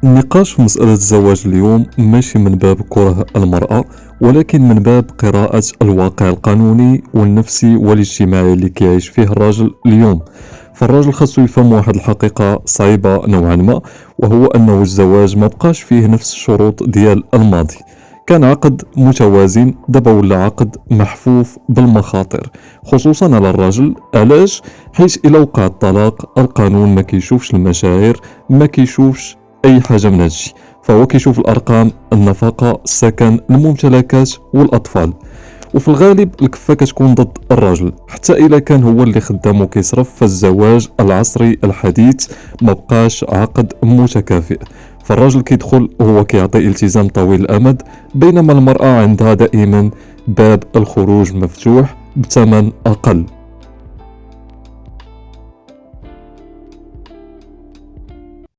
النقاش في مسألة الزواج اليوم ماشي من باب كره المرأة، ولكن من باب قراءة الواقع القانوني والنفسي والاجتماعي اللي كيعيش فيه الراجل اليوم. فالراجل خاصو يفهم واحد الحقيقة صعيبة نوعا ما، وهو أنه الزواج ما بقاش فيه نفس الشروط ديال الماضي. كان عقد متوازن، دابا ولا عقد محفوف بالمخاطر، خصوصا على الراجل. علاش؟ حيث إلا وقع الطلاق القانون ما كيشوفش المشاعر، ما كيشوفش اي حاجه من هادشي، فهو كيشوف الارقام، النفقه، السكن، الممتلكات والاطفال. وفي الغالب الكفه كتكون ضد الراجل، حتى الا كان هو اللي خدام وكيصرف. فالزواج العصري الحديث ما بقاش عقد متكافئ، فالراجل كيدخل وهو كيعطي التزام طويل الامد، بينما المراه عندها دائما باب الخروج مفتوح بثمن اقل.